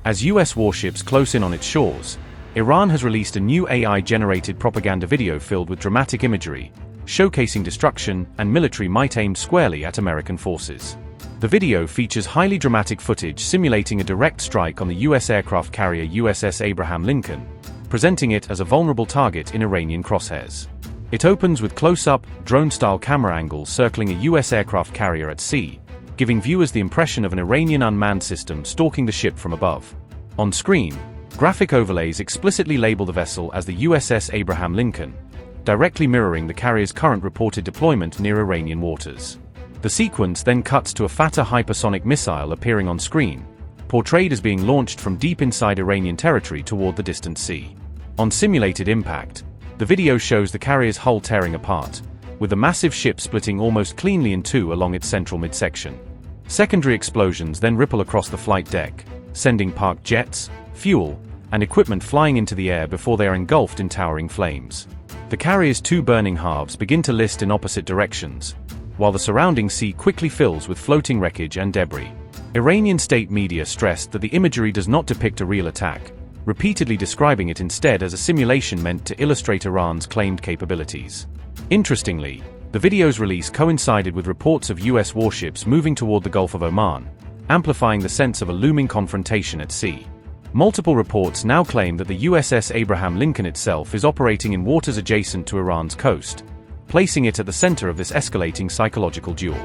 As US warships close in on its shores, Iran has released a new AI-generated propaganda video filled with dramatic imagery, showcasing destruction and military might aimed squarely at American forces. The video features highly dramatic footage simulating a direct strike on the U.S. aircraft carrier USS Abraham Lincoln, presenting it as a vulnerable target in Iranian crosshairs. It opens with close-up, drone-style camera angles circling a U.S. aircraft carrier at sea, giving viewers the impression of an Iranian unmanned system stalking the ship from above. On screen, graphic overlays explicitly label the vessel as the USS Abraham Lincoln, directly mirroring the carrier's current reported deployment near Iranian waters. The sequence then cuts to a Fattah hypersonic missile appearing on screen, portrayed as being launched from deep inside Iranian territory toward the distant sea. On simulated impact, the video shows the carrier's hull tearing apart, with the massive ship splitting almost cleanly in two along its central midsection. Secondary explosions then ripple across the flight deck, sending parked jets, fuel, and equipment flying into the air before they are engulfed in towering flames. The carrier's two burning halves begin to list in opposite directions, while the surrounding sea quickly fills with floating wreckage and debris. Iranian state media stressed that the imagery does not depict a real attack, repeatedly describing it instead as a simulation meant to illustrate Iran's claimed capabilities. Interestingly, the video's release coincided with reports of US warships moving toward the Gulf of Oman, amplifying the sense of a looming confrontation at sea. Multiple reports now claim that the USS Abraham Lincoln itself is operating in waters adjacent to Iran's coast, placing it at the center of this escalating psychological duel.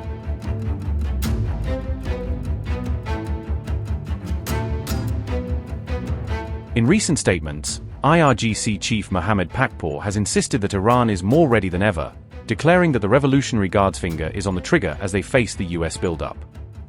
In recent statements, IRGC chief Mohammad Pakpour has insisted that Iran is more ready than ever, declaring that the Revolutionary Guard's finger is on the trigger as they face the US buildup.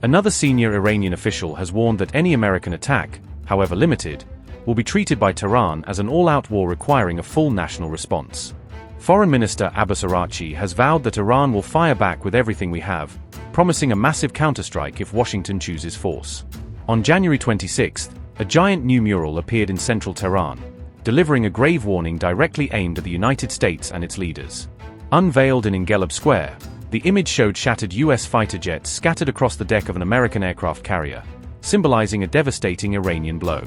Another senior Iranian official has warned that any American attack, however limited, will be treated by Tehran as an all-out war requiring a full national response. Foreign Minister Abbas Araghchi has vowed that Iran will fire back with everything we have, promising a massive counterstrike if Washington chooses force. On January 26, a giant new mural appeared in central Tehran, delivering a grave warning directly aimed at the United States and its leaders. Unveiled in Engulfed Square, the image showed shattered US fighter jets scattered across the deck of an American aircraft carrier, symbolizing a devastating Iranian blow.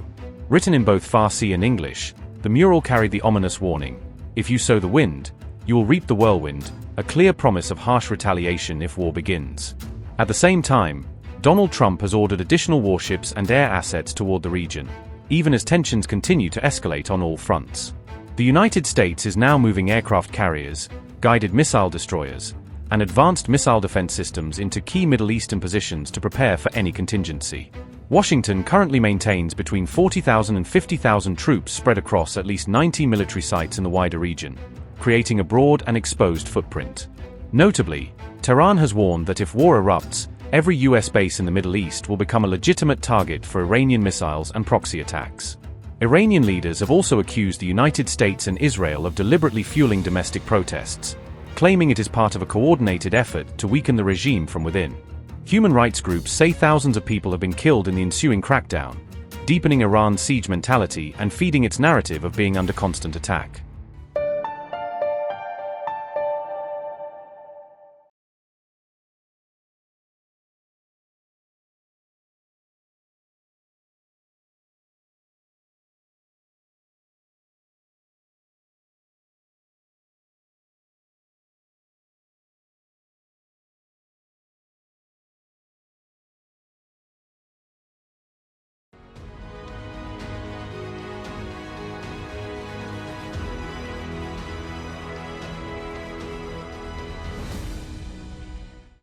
Written in both Farsi and English, the mural carried the ominous warning, "If you sow the wind, you will reap the whirlwind," a clear promise of harsh retaliation if war begins. At the same time, Donald Trump has ordered additional warships and air assets toward the region, even as tensions continue to escalate on all fronts. The United States is now moving aircraft carriers, guided missile destroyers, and advanced missile defense systems into key Middle Eastern positions to prepare for any contingency. Washington currently maintains between 40,000 and 50,000 troops spread across at least 90 military sites in the wider region, creating a broad and exposed footprint. Notably, Tehran has warned that if war erupts, every US base in the Middle East will become a legitimate target for Iranian missiles and proxy attacks. Iranian leaders have also accused the United States and Israel of deliberately fueling domestic protests, claiming it is part of a coordinated effort to weaken the regime from within. Human rights groups say thousands of people have been killed in the ensuing crackdown, deepening Iran's siege mentality and feeding its narrative of being under constant attack.